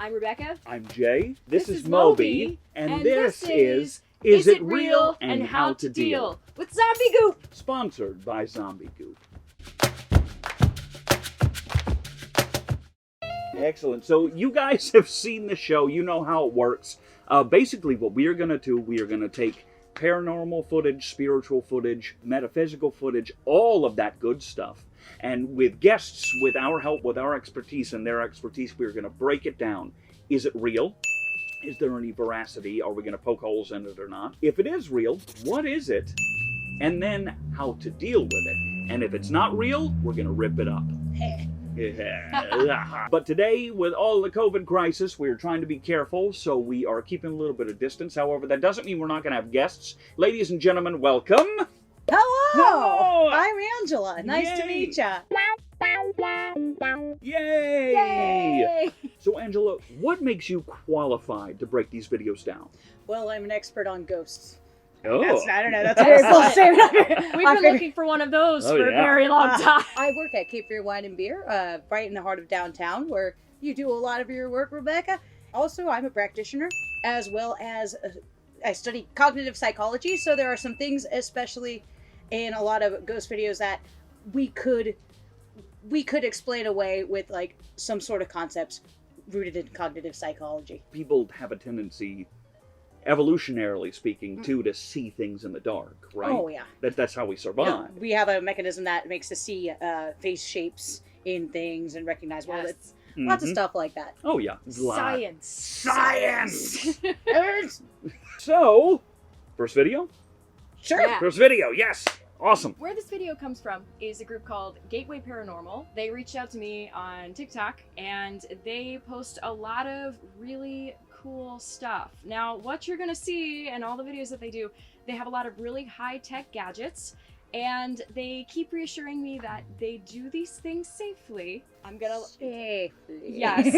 I'm Rebekah. I'm Jay. This is Moby. Moby. And this is It Real and How to Deal with Zombie Goop. Sponsored by Zombie Goop. Excellent. So you guys have seen the show. You know how it works. Basically, what we are going to do, we are going to take paranormal footage, spiritual footage, metaphysical footage, all of that good stuff. And with guests, with our help, with our expertise and their expertise, we're going to break it down. Is it real? Is there any veracity? Are we going to poke holes in it or not? If it is real, what is it? And then how to deal with it. And if it's not real, we're going to rip it up. But today, with all the COVID crisis, we're trying to be careful, so we are keeping a little bit of distance. However, that doesn't mean we're not going to have guests. Ladies and gentlemen, welcome. Hello! I'm Angela. Nice to Yay. meet ya. Yay! Yay! So, Angela, what makes you qualified to break these videos down? Well, I'm an expert on ghosts. Oh. I don't know. That's a very bold statement. We've been looking for one of those Oh, for yeah. a very long time. I work at Cape Fear Wine and Beer, right in the heart of downtown, where you do a lot of your work, Rebekah. Also, I'm a practitioner, as well as I study cognitive psychology, so there are some things, especially in a lot of ghost videos, that we could explain away with like some sort of concepts rooted in cognitive psychology. People have a tendency, evolutionarily speaking, to see things in the dark, right? Oh, yeah. That's how we survive. Yeah, we have a mechanism that makes us see face shapes in things and recognize, well, Yes. it's lots of stuff like that. Oh, yeah. Science. Science! So, first video? Sure. Yeah. First video, yes! Awesome. Where this video comes from is a group called Gateway Paranormal. They reached out to me on TikTok and they post a lot of really cool stuff. Now, what you're gonna see in all the videos that they do, they have a lot of really high-tech gadgets and they keep reassuring me that they do these things safely. I'm gonna... Yes.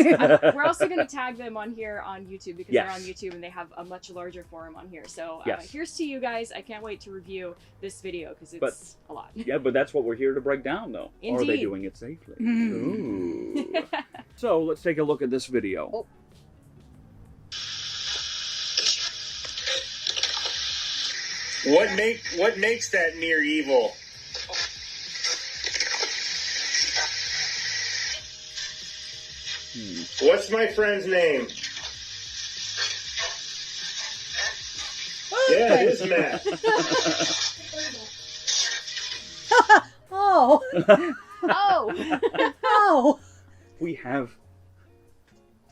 We're also gonna tag them on here on YouTube because they're on YouTube and they have a much larger forum on here. So here's to you guys. I can't wait to review this video because it's a lot. Yeah, but that's what we're here to break down, though. Indeed. Are they doing it safely? Ooh. So, let's take a look at this video. Oh. What makes that near evil? What's my friend's name? Yeah, it is Matt. Oh. Oh! Oh. We have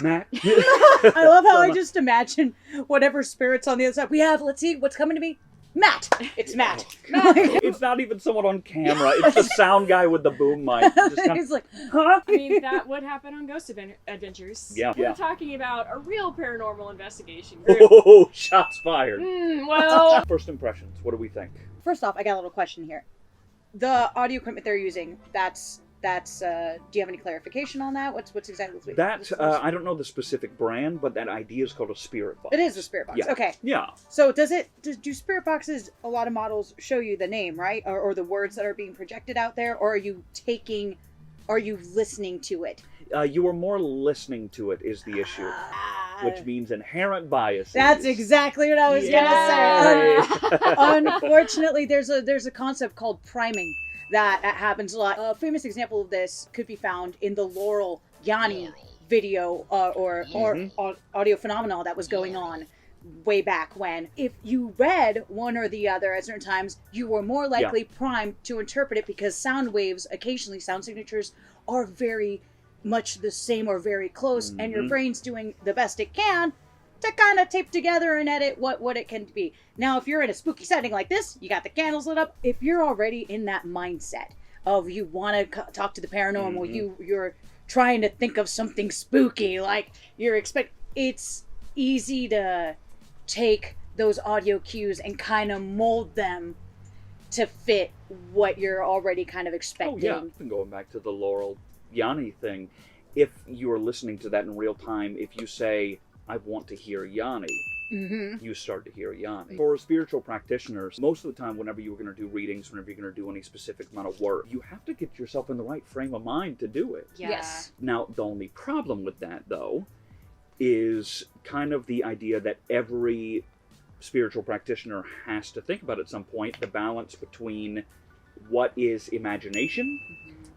Matt. I love how I just imagine whatever spirit's on the other side. We have, let's see, what's coming to me? Matt. It's Matt. It's not even someone on camera. It's the sound guy with the boom mic. Just kinda, He's like, huh? I mean, that would happen on Ghost Adventures. Yeah. We're Yeah. talking about a real paranormal investigation group. Oh, shots fired. Well, First impressions, what do we think? first off, I got a little question here. The audio equipment they're using, that's do you have any clarification on that? What's exactly That, I don't know the specific brand, but that idea is called a spirit box. It is a spirit box. Yeah. Okay. Yeah. So do spirit boxes, a lot of models show you the name, right? Or the words that are being projected out there, or are you listening to it? You are more listening to it is the issue, which means inherent bias. That's exactly what I was Yay! gonna say. Unfortunately, there's a concept called priming that happens a lot. A famous example of this could be found in the Laurel Yanni video or audio phenomenon that was going on way back when. If you read one or the other at certain times, you were more likely primed to interpret it because sound waves, occasionally sound signatures, are very much the same or very close, and your brain's doing the best it can to kind of tape together and edit what it can be. Now, if you're in a spooky setting like this, you got the candles lit up. If you're already in that mindset of you want to talk to the paranormal, you're trying to think of something spooky, like it's easy to take those audio cues and kind of mold them to fit what you're already kind of expecting. Oh, yeah. And going back to the Laurel Yanni thing, if you're listening to that in real time, if you say, I want to hear Yanni, you start to hear Yanni. For spiritual practitioners, most of the time, whenever you're going to do readings, whenever you're going to do any specific amount of work, you have to get yourself in the right frame of mind to do it. Yeah. Yes. Now, the only problem with that, though, is kind of the idea that every spiritual practitioner has to think about at some point, the balance between what is imagination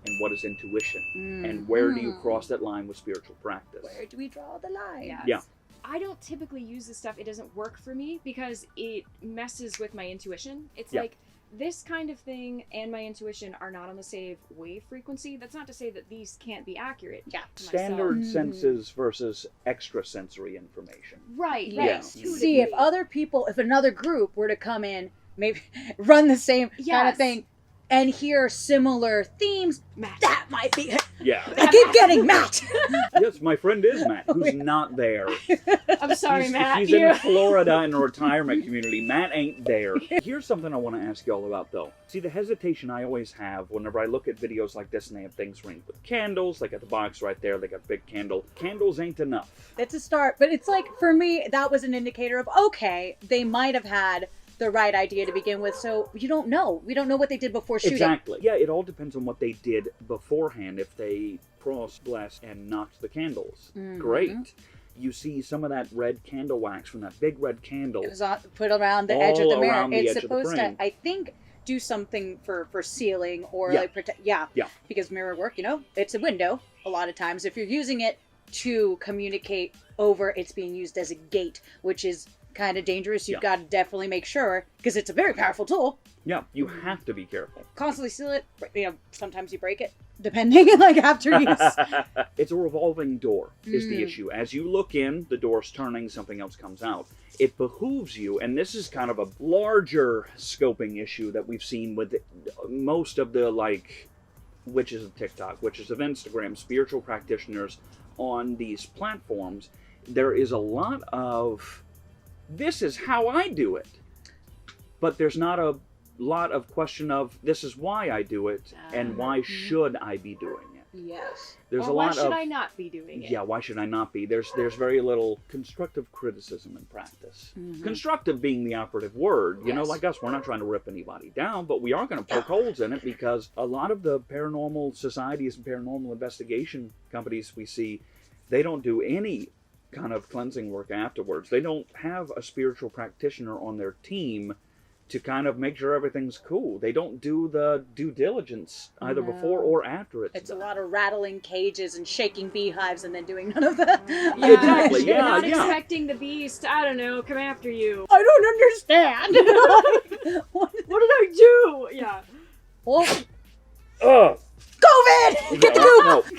and what is intuition, and where do you cross that line with spiritual practice? Where do we draw the line? Yes. Yeah. I don't typically use this stuff. It doesn't work for me because it messes with my intuition. It's Yeah. like this kind of thing and my intuition are not on the same wave frequency. That's not to say that these can't be accurate. Yeah. to Standard myself. senses versus extrasensory information. Right, Yeah. right. Yeah. to a See, if degree. other people, if another group were to come in, maybe run the same kind of Yes. thing, and hear similar themes, Matt. that might be. Yeah. I keep getting Matt. Yes, my friend is Matt, who's not there. I'm sorry, Matt. He's You- in Florida in a retirement community. Matt ain't there. Here's something I want to ask y'all about, though. See, the hesitation I always have whenever I look at videos like this and they have things ringed with candles. They got the box right there. They got a big candle. Candles ain't enough. It's a start, but it's like, for me, that was an indicator of, okay, they might have had the right idea to begin with, so you don't know. We don't know what they did before shooting. Exactly. Yeah, it all depends on what they did beforehand. If they crossed, blessed, and knocked the candles, great. You see some of that red candle wax from that big red candle. It was put around the edge of the All mirror. around the It's edge of the supposed to, frame. I think, do something for sealing or Yeah. like protect. Yeah. Yeah. Because mirror work, it's a window. A lot of times, if you're using it to communicate over, it's being used as a gate, which is kind of dangerous. You've got to definitely make sure, because it's a very powerful tool. Yeah, you have to be careful. Constantly seal it. Sometimes you break it, depending, like after use. It's a revolving door is the issue. As you look in, the door's turning, something else comes out. It behooves you, and this is kind of a larger scoping issue that we've seen with most of the, witches of TikTok, witches of Instagram, spiritual practitioners on these platforms. There is a lot of, this is how I do it. But there's not a lot of question of, this is why I do it, and why should I be doing it? Yes. There's or a why lot should of, I not be doing it? yeah, why should I not be? There's very little constructive criticism in practice. Constructive being the operative word. You know, Yes. like us, we're not trying to rip anybody down, but we are going to poke holes in it, because a lot of the paranormal societies and paranormal investigation companies we see, they don't do any kind of cleansing work afterwards. They don't have a spiritual practitioner on their team to kind of make sure everything's cool. They don't do the due diligence either before or after it's It's a done. lot of rattling cages and shaking beehives and then doing none of that. Yeah, Exactly, You're yeah, not yeah. expecting the beast, I don't know, come after you. I don't understand. Like, what? What did I do? Yeah. Well, Ugh. COVID! Get the goop!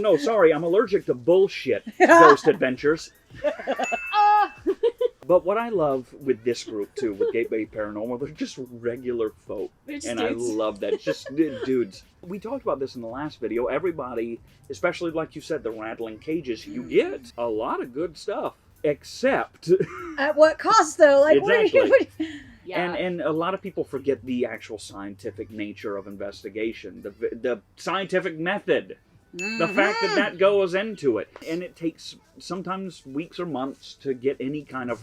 No. Sorry, I'm allergic to bullshit, Ghost Adventures. But what I love with this group, too, with Gateway Paranormal, they're just regular folk. They're just And dudes. I love that. Just dudes. We talked about this in the last video. Everybody, especially like you said, the rattling cages, you get a lot of good stuff. Except... At what cost, though? Like, Exactly. what are you... Yeah. And a lot of people forget the actual scientific nature of investigation, the scientific method, the fact that that goes into it. And it takes sometimes weeks or months to get any kind of,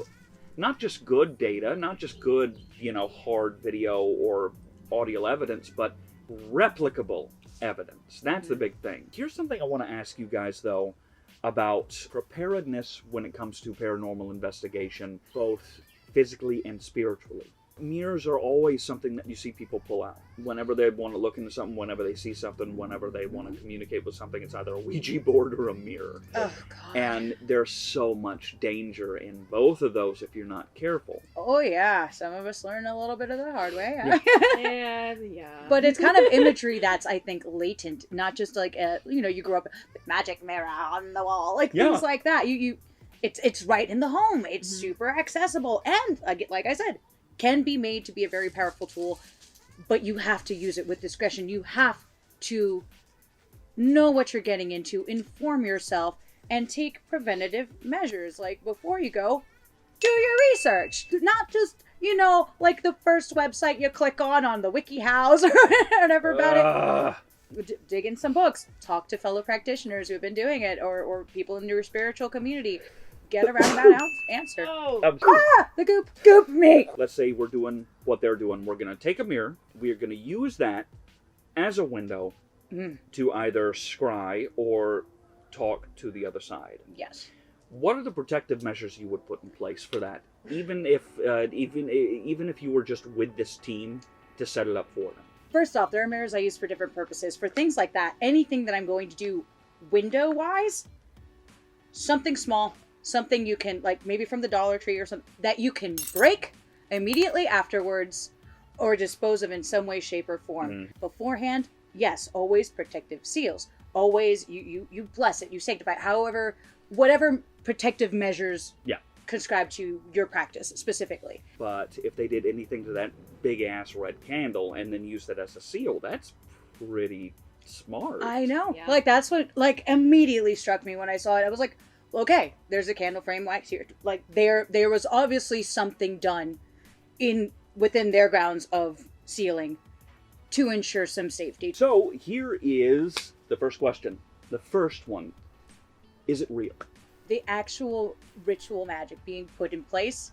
not just good data, not just good, hard video or audio evidence, but replicable evidence. That's the big thing. Here's something I want to ask you guys, though, about preparedness when it comes to paranormal investigation, both physically and spiritually. Mirrors are always something that you see people pull out. Whenever they want to look into something, whenever they see something, whenever they want to communicate with something, it's either a Ouija board or a mirror. Oh, God. And there's so much danger in both of those if you're not careful. Oh, yeah. Some of us learn a little bit of the hard way. Yeah. But it's kind of imagery that's, I think, latent. Not just like, you grew up with magic mirror on the wall. Like, Yeah. things like that. It's right in the home. It's super accessible. And, like I said, can be made to be a very powerful tool, but you have to use it with discretion. You have to know what you're getting into, inform yourself, and take preventative measures. Like, before you go, do your research. Not just, like the first website you click on the WikiHows or whatever about it. Dig in some books. Talk to fellow practitioners who have been doing it, or people in your spiritual community. Get around that answer. Oh. The goop me. Let's say we're doing what they're doing. We're going to take a mirror. We're going to use that as a window to either scry or talk to the other side. Yes. what are the protective measures you would put in place for that? Even if you were just with this team to set it up for them. First off, there are mirrors I use for different purposes. For things like that, anything that I'm going to do window-wise, something small, something you can, like maybe from the Dollar Tree or something, that you can break immediately afterwards or dispose of in some way, shape, or form. Beforehand, yes, always protective seals. Always, you bless it, you sanctify it, however, whatever protective measures conscribe to your practice specifically. But if they did anything to that big-ass red candle and then used it as a seal, that's pretty smart. I know. Yeah. Like, that's what, like, immediately struck me when I saw it. I was like, okay, there's a candle frame wax here. Like, there was obviously something done within their grounds of sealing to ensure some safety. So, here is the first question. The first one. Is it real? The actual ritual magic being put in place,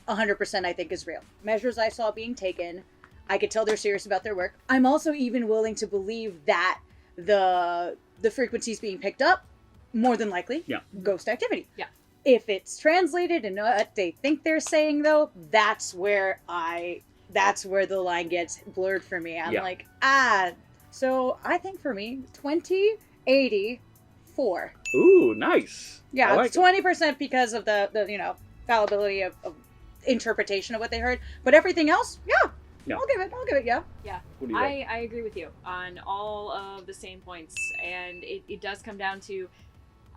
100% I think is real. Measures I saw being taken, I could tell they're serious about their work. I'm also even willing to believe that the frequencies being picked up, more than likely, ghost activity. Yeah. If it's translated and what they think they're saying, though, that's where the line gets blurred for me. I'm like, so I think for me, 2084. Ooh, nice. Yeah, I like it's 20% because of the fallibility of interpretation of what they heard. But everything else, I'll give it, Yeah. What do you think? I agree with you on all of the same points. And it does come down to,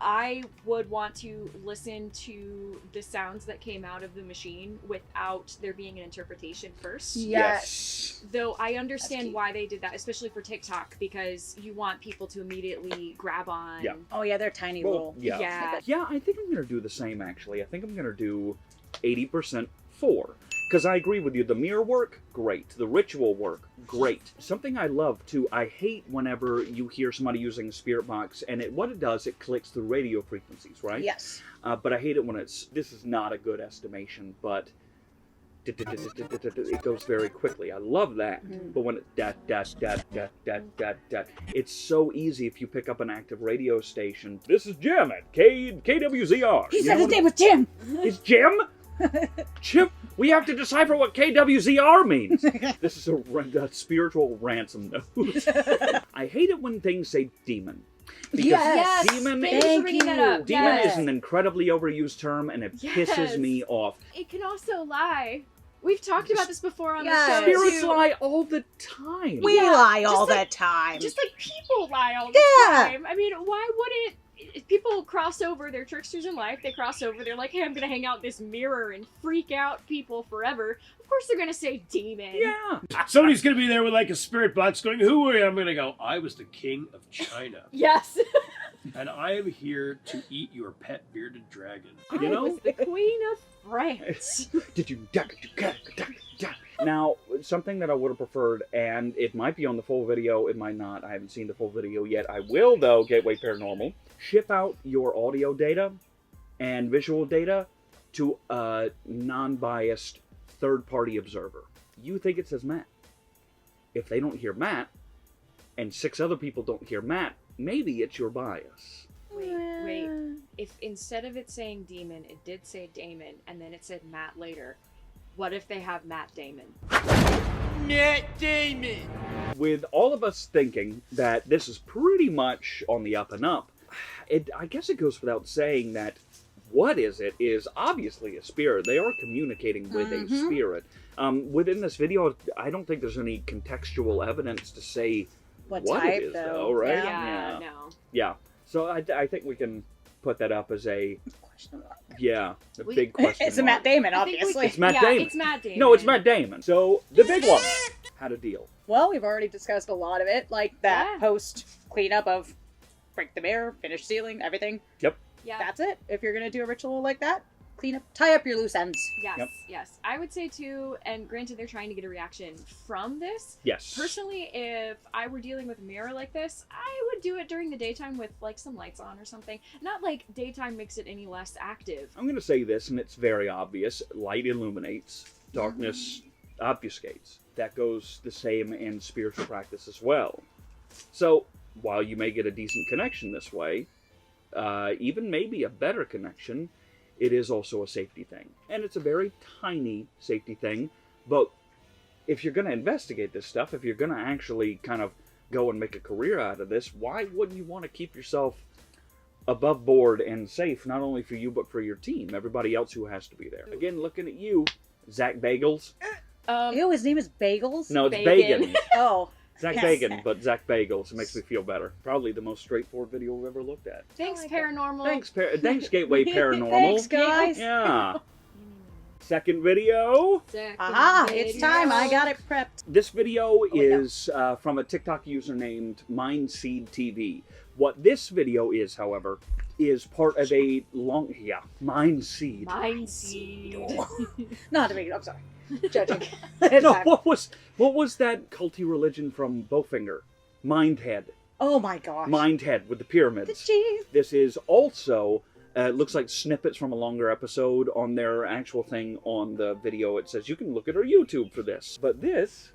I would want to listen to the sounds that came out of the machine without there being an interpretation first. Yes. Though I understand why they did that, especially for TikTok, because you want people to immediately grab on. Yeah. Oh yeah, they're tiny little. Yeah. Yeah, I think I'm going to do the same, actually. I think I'm going to do 80% 4. Because I agree with you. The mirror work, great. The ritual work, great. Something I love, too, I hate whenever you hear somebody using a spirit box, and what it does, it clicks through radio frequencies, right? Yes. But I hate it when this is not a good estimation, but it goes very quickly. I love that. But when it it's so easy if you pick up an active radio station. This is Jim at KWZR. He said his name was Jim. It's Jim? Chip, we have to decipher what KWZR means. This is a spiritual ransom note. I hate it when things say demon. Because Yes. demon, Thanks for bringing that up. demon Yes. is an incredibly overused term, and it pisses me off. It can also lie. We've talked about this before on the Yes. show. Spirits too. lie all the time. We lie all just the time. Just like people lie all the time. I mean, why wouldn't people cross over? They're tricksters in life. They cross over. They're like, hey, I'm going to hang out this mirror and freak out people forever. Of course they're going to say demon. Yeah. Somebody's going to be there with like a spirit box going, who are you? I'm going to go, I was the king of China. Yes. And I am here to eat your pet bearded dragon. You know? I was the queen of France. Did you Now, something that I would have preferred, and it might be on the full video, it might not. I haven't seen the full video yet. I will, though, Gateway Paranormal. Ship out your audio data and visual data to a non-biased third-party observer. You think it says Matt. If they don't hear Matt, and 6 other people don't hear Matt, maybe it's your bias. Wait. If instead of it saying demon, it did say Damon, and then it said Matt later, what if they have Matt Damon? Matt Damon! With all of us thinking that this is pretty much on the up and up, I guess it goes without saying that what is obviously a spirit. They are communicating with a spirit. Within this video, I don't think there's any contextual evidence to say what type, it is, though, right? Yeah, no. Yeah. So I think we can put that up as a Question mark. big question It's a mark. Matt Damon, I think obviously. It's Matt Damon. It's Matt Damon. No, it's Matt Damon. So the big one, how to deal. Well, we've already discussed a lot of it, like that Yeah. post cleanup of break the mirror, finish sealing, everything. Yep. Yeah. That's it. If you're gonna do a ritual like that, tie up your loose ends. Yes, Yep. yes. I would say too, and granted they're trying to get a reaction from this. Yes. Personally, if I were dealing with a mirror like this, I would do it during the daytime with like some lights on or something. Not like daytime makes it any less active. I'm going to say this, and it's very obvious. Light illuminates, darkness obfuscates. That goes the same in spiritual practice as well. So, while you may get a decent connection this way, even maybe a better connection, it is also a safety thing. And it's a very tiny safety thing, but if you're going to investigate this stuff, if you're going to actually kind of go and make a career out of this, why wouldn't you want to keep yourself above board and safe, not only for you, but for your team, everybody else who has to be there? Again, looking at you, Zach Bagels. Ew, his name is Bagels? No, it's Bacon. Bacon. Oh. Zach Yes. Bacon, but Zach Bagels. It makes me feel better. Probably the most straightforward video we've ever looked at. Thanks, like it. paranormal. Thanks, Gateway Paranormal. Thanks, guys. Yeah. Second video. Aha, it's time. I got it prepped. This video wait, no. is from a TikTok user named Mindseed TV. What this video is, however, is part of a long... Yeah, Mindseed. Mindseed. Not to make it. I'm sorry. Judging. No, what was that culty religion from Bowfinger? Mindhead. Oh my gosh. Mindhead with the pyramids. Jeez. This is also... looks like snippets from a longer episode on their actual thing on the video. It says you can look at our YouTube for this. But this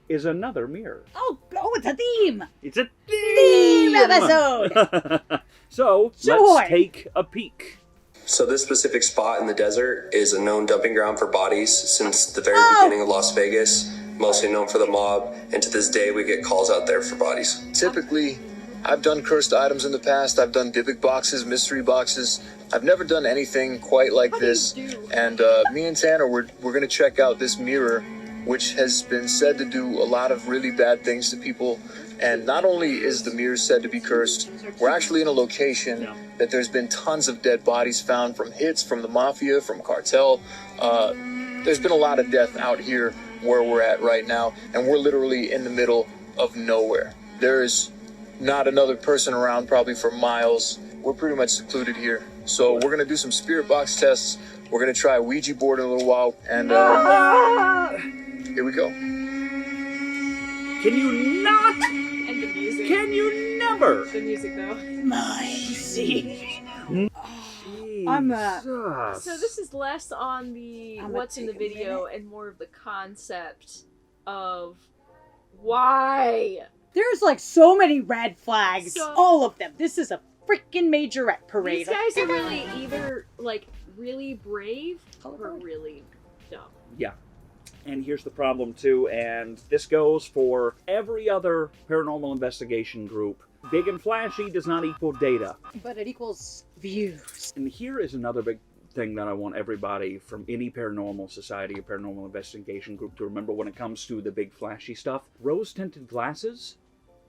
is another mirror. Oh, it's a theme. It's a Theme episode. So, Joy. let's take a peek. So this specific spot in the desert is a known dumping ground for bodies since the very beginning of Las Vegas, mostly known for the mob, and to this day we get calls out there for bodies. Typically, I've done cursed items in the past. I've done Dybbuk boxes, mystery boxes. I've never done anything quite like this. And me and Tanner, we're going to check out this mirror, which has been said to do a lot of really bad things to people. And not only is the mirror said to be cursed, we're actually in a location that there's been tons of dead bodies found from hits, from the mafia, from cartel. There's been a lot of death out here where we're at right now. And we're literally in the middle of nowhere. There is not another person around probably for miles. We're pretty much secluded here. So we're going to do some spirit box tests. We're going to try a Ouija board in a little while. And here we go. Can you not? And the music. Can you never? The music, though. So this is less on the I'm what's in the gonna take a video and more of the concept of why. There's like so many red flags. So- All of them. This is a freaking majorette parade. These guys are really either like really brave or really dumb. Yeah. And here's the problem too, and this goes for every other paranormal investigation group. Big and flashy does not equal data. But it equals views. And here is another big thing that I want everybody from any paranormal society or paranormal investigation group to remember when it comes to the big flashy stuff. Rose-tinted glasses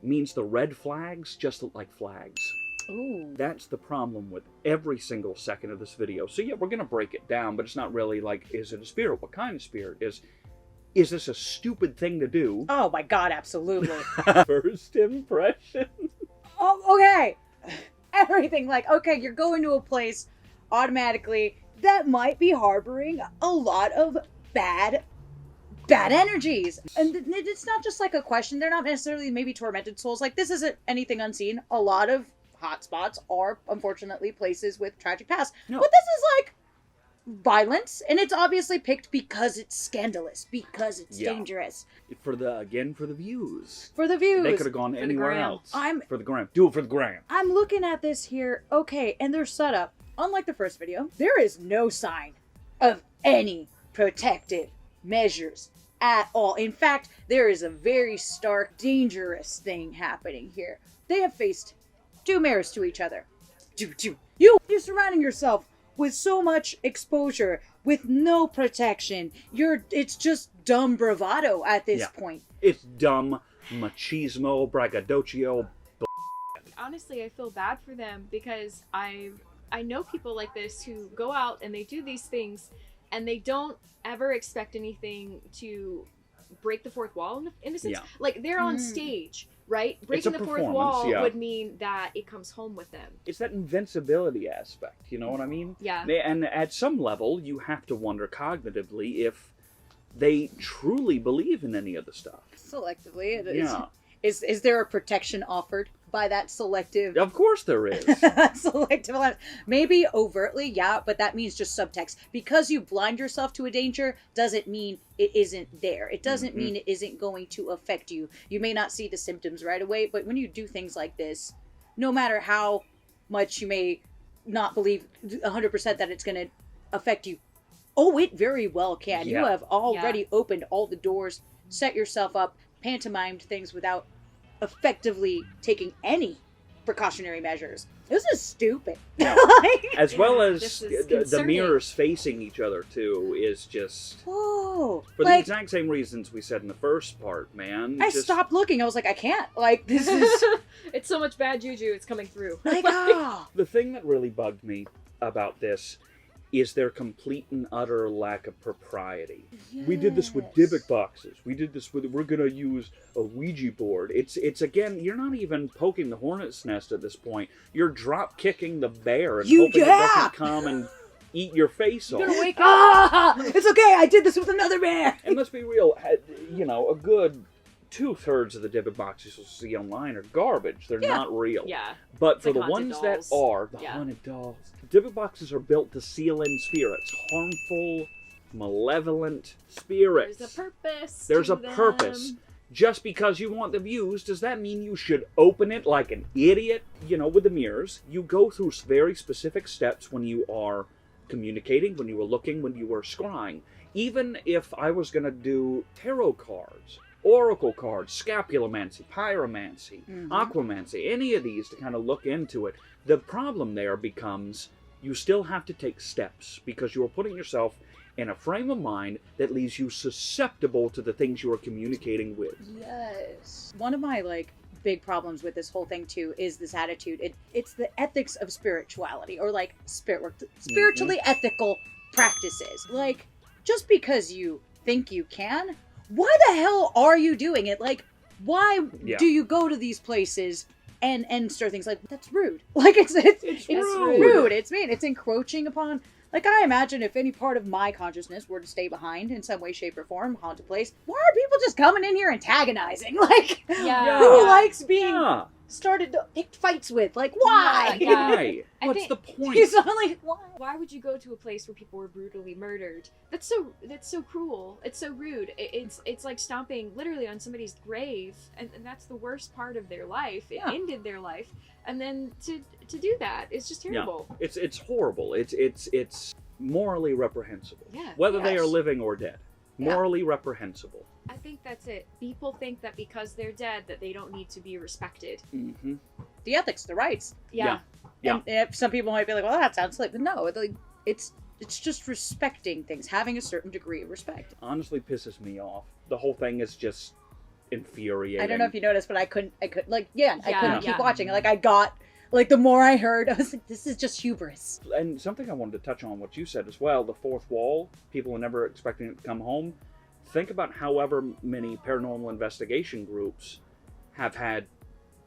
means the red flags just look like flags. Ooh. That's the problem with every single second of this video. So yeah, we're going to break it down, but it's not really like, is it a spirit? What kind of spirit? Is this a stupid thing to do? Oh my god, absolutely. First impression. Oh, okay. Everything like, okay, you're going to a place automatically that might be harboring a lot of bad energies. And it's not just like a question. They're not necessarily maybe tormented souls. Like, this isn't anything unseen. A lot of hotspots are, unfortunately, places with tragic past. No. But this is like violence, and it's obviously picked because it's scandalous, because it's dangerous. For the views. For the views. They could have gone the anywhere gram. else. For the gram. Do it for the gram. I'm looking at this here. Okay, and their setup, unlike the first video, there is no sign of any protective measures at all. In fact, there is a very stark, dangerous thing happening here. They have faced two mirrors to each other. You're surrounding yourself with so much exposure, with no protection. It's just dumb bravado at this point. It's dumb, machismo, braggadocio. Honestly, I feel bad for them because I know people like this who go out and they do these things and they don't ever expect anything to break the fourth wall in a sense. Yeah. Like, they're on stage, right? Breaking the fourth wall would mean that it comes home with them. It's that invincibility aspect, you know what I mean? Yeah. And at some level, you have to wonder cognitively if they truly believe in any of the stuff. Selectively, it is. Yeah. Is there a protection offered by that selective? Of course there is. Selective. Maybe overtly, yeah, but that means just subtext. Because you blind yourself to a danger doesn't mean it isn't there. It doesn't mean it isn't going to affect you. You may not see the symptoms right away, but when you do things like this, no matter how much you may not believe 100% that it's going to affect you. Oh, it very well can. Yeah. You have already opened all the doors, set yourself up, pantomimed things without effectively taking any precautionary measures. This is stupid. Yeah. Like, As well as This is the concerning. mirrors facing each other too is just whoa. for the Like, exact same reasons we said in the first part, man. I Just- stopped looking. I was like, I can't. Like, this is It's so much bad juju, it's coming through. like, ah. The thing that really bugged me about this is their complete and utter lack of propriety. We did this with Yes. Dybbuk boxes. We did this with, we're gonna use a Ouija board. It's again, you're not even poking the hornet's nest at this point. You're drop kicking the bear and hoping it doesn't come and eat your face off. Wake up! It's okay. I did this with another bear. And let's be real, you know, a good 2/3 of the Dybbuk boxes you'll see online are garbage. They're not real. Yeah. But for like the haunted ones that dolls. are, the Yeah. haunted dolls, Dybbuk boxes are built to seal in spirits. Harmful, malevolent spirits. There's a purpose. There's to a purpose. them. Just because you want them used, does that mean you should open it like an idiot? You know, with the mirrors, you go through very specific steps when you are communicating, when you are looking, when you are scrying. Even if I was going to do tarot cards, oracle cards, scapulomancy, pyromancy, aquamancy, any of these to kind of look into it, the problem there becomes you still have to take steps because you are putting yourself in a frame of mind that leaves you susceptible to the things you are communicating with. Yes. One of my big problems with this whole thing too is this attitude. It's the ethics of spirituality, or spirit work, spiritually ethical practices. Like, just because you think you can, why the hell are you doing it? Like, why do you go to these places and start things like that's rude? Like, it's rude. It's mean. It's encroaching upon. Like, I imagine if any part of my consciousness were to stay behind in some way, shape, or form, haunt a place, why are people just coming in here antagonizing? Like, Yeah. who likes being Yeah. started to pick fights with? Like, why? Yeah. Why? I What's think- the point? He's like, why? Why would you go to a place where people were brutally murdered? That's so cruel. It's so rude. It's like stomping literally on somebody's grave, and that's the worst part of their life. It ended their life, and then to do that is just terrible. Yeah. It's horrible. It's morally reprehensible. Yeah. Whether they Yes. are living or dead. Morally reprehensible. I think that's it. People think that because they're dead that they don't need to be respected. Mm-hmm. The ethics, the rights. Yeah. Yeah. And some people might be like, well, that sounds like, but no, it's just respecting things, having a certain degree of respect. Honestly pisses me off. The whole thing is just infuriating. I don't know if you noticed, but I couldn't I couldn't keep Yeah. watching. Like, I got, the more I heard, I was like, this is just hubris. And something I wanted to touch on what you said as well, the fourth wall, people are never expecting it to come home. Think about however many paranormal investigation groups have had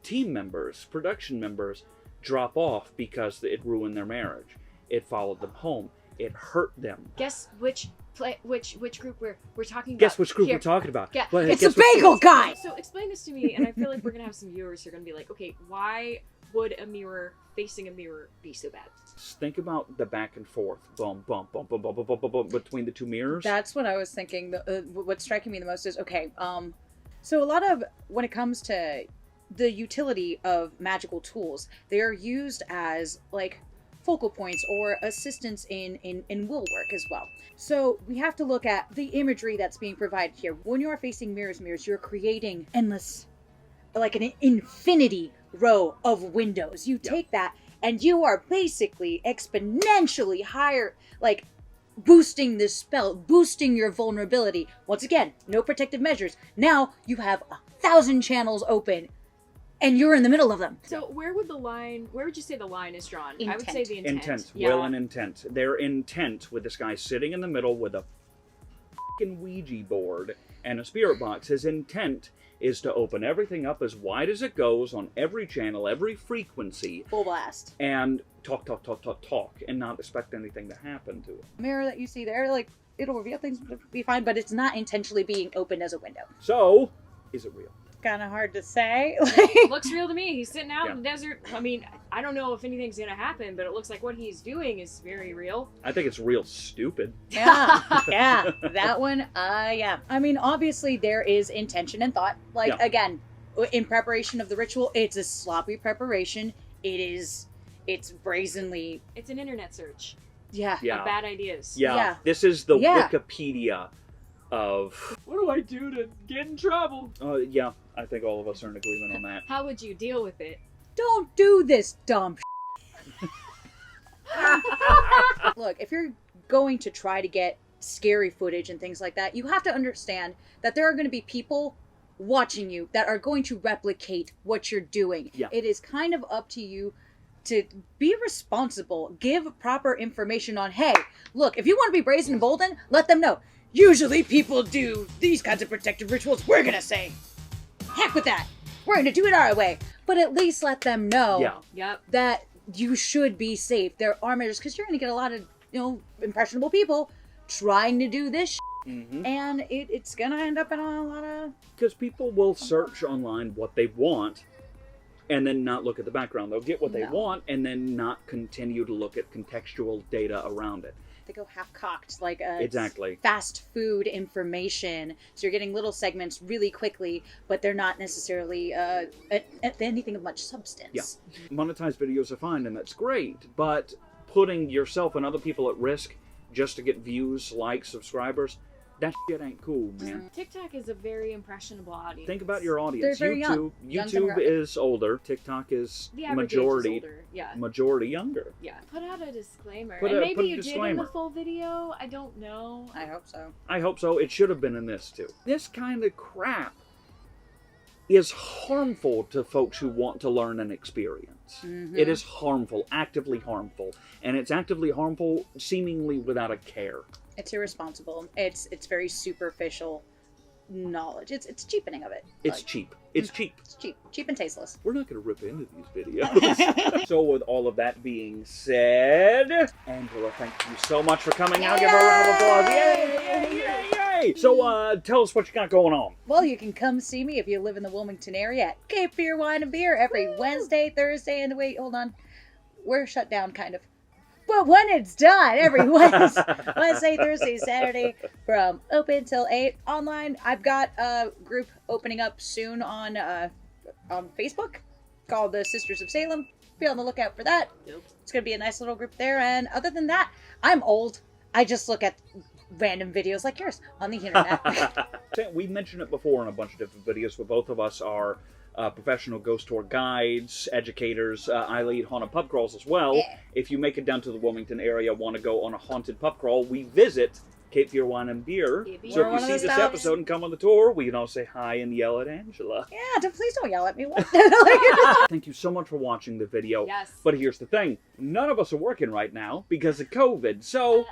team members, production members, drop off because it ruined their marriage. It followed them home. It hurt them. Guess which group we're talking about? Guess which group here. we're talking about. Yeah. Well, It's guess the which bagel group? guy! So explain this to me, and I feel like we're gonna have some viewers who are gonna be like, okay, why would a mirror facing a mirror be so bad? Think about the back and forth, bump, bump, bump, bump, bump, bump, bump, bump, between the two mirrors. That's what I was thinking. What's striking me the most is, okay, so a lot of, when it comes to the utility of magical tools, they are used as, focal points or assistance in will work as well. So we have to look at the imagery that's being provided here. When you are facing mirrors, you're creating endless, like an infinity row of windows. You take that and you are basically exponentially higher, boosting this spell, boosting your vulnerability. Once again, no protective measures. Now you have 1,000 channels open and you're in the middle of them. So where would you say the line is drawn? I would Intent. say the intent. Intent, Yeah. will and intent. Their intent with this guy sitting in the middle with a fucking Ouija board and a spirit box. His intent is to open everything up as wide as it goes on every channel, every frequency, Full blast. and talk, and not expect anything to happen to it. Mirror that you see there, it'll reveal things, it'll be fine, but it's not intentionally being opened as a window. So, is it real? Kind of hard to say. Looks real to me. He's sitting out in the desert. I mean, I don't know if anything's gonna happen, but it looks like what he's doing is very real. I think it's real stupid. Yeah, that one, yeah. I mean, obviously there is intention and thought. Again, in preparation of the ritual, it's a sloppy preparation. It it's brazenly. It's an internet search Yeah. of bad ideas. Yeah. Yeah. This is the Yeah. Wikipedia of. What do I do to get in trouble? Yeah, I think all of us are in agreement on that. How would you deal with it? Don't do this, dumb. Look, if you're going to try to get scary footage and things like that, you have to understand that there are going to be people watching you that are going to replicate what you're doing. Yeah. It is kind of up to you to be responsible. Give proper information on, hey, look, if you want to be brazen and bolden, let them know. Usually people do these kinds of protective rituals. We're going to say, heck with that. We're going to do it our way. But at least let them know Yep. that you should be safe. There are measures, because you're going to get a lot of, impressionable people trying to do this and it's going to end up in a lot of... Because people will search online what they want and then not look at the background. They'll get what they want and then not continue to look at contextual data around it. They go half-cocked, like Exactly. fast food information. So you're getting little segments really quickly, but they're not necessarily anything of much substance. Yeah. Monetized videos are fine, and that's great, but putting yourself and other people at risk just to get views, likes, subscribers, that shit ain't cool, man. TikTok is a very impressionable audience. Think about your audience. They're very young. YouTube is older. TikTok is The average age is majority older. Yeah. majority younger. Yeah. Put out a disclaimer. Put And a maybe you did in disclaimer. the full video. I don't know. I hope so. I hope so. It should have been in this too. This kind of crap is harmful to folks who want to learn an experience. It is harmful, actively harmful, and it's actively harmful seemingly without a care. It's irresponsible. It's very superficial knowledge. It's cheapening of it. It's cheap. It's cheap. It's cheap and tasteless. We're not going to rip into these videos. So with all of that being said, Angela, thank you so much for coming out. Give her a round of applause. Yay, yay, yay, yay. So tell us what you got going on. Well, you can come see me if you live in the Wilmington area at Cape Fear Wine and Beer every Wednesday, Thursday, and wait, hold on. We're shut down, kind of. But when it's done, every Wednesday, Thursday, Saturday, from open till 8 online. I've got a group opening up soon on Facebook called the Sisters of Salem. Be on the lookout for that. It's going to be a nice little group there. And other than that, I'm old. I just look at random videos like yours on the internet. We mentioned it before in a bunch of different videos, but both of us are professional ghost tour guides, educators. I lead haunted pub crawls as well. Yeah. If you make it down to the Wilmington area, want to go on a haunted pub crawl, we visit Cape Fear Wine and Beer. So if you see this episode and come on the tour, we can all say hi and yell at Angela. Yeah, please don't yell at me. Thank you so much for watching the video. Yes. But here's the thing. None of us are working right now because of COVID. So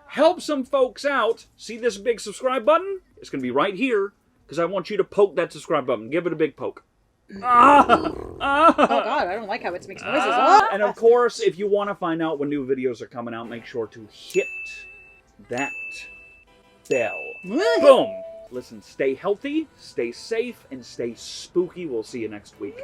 help some folks out. See this big subscribe button? It's going to be right here because I want you to poke that subscribe button. Give it a big poke. Oh God, I don't like how it makes noises. And of course, if you want to find out when new videos are coming out, make sure to hit that bell. Boom! Listen, stay healthy, stay safe, and stay spooky. We'll see you next week.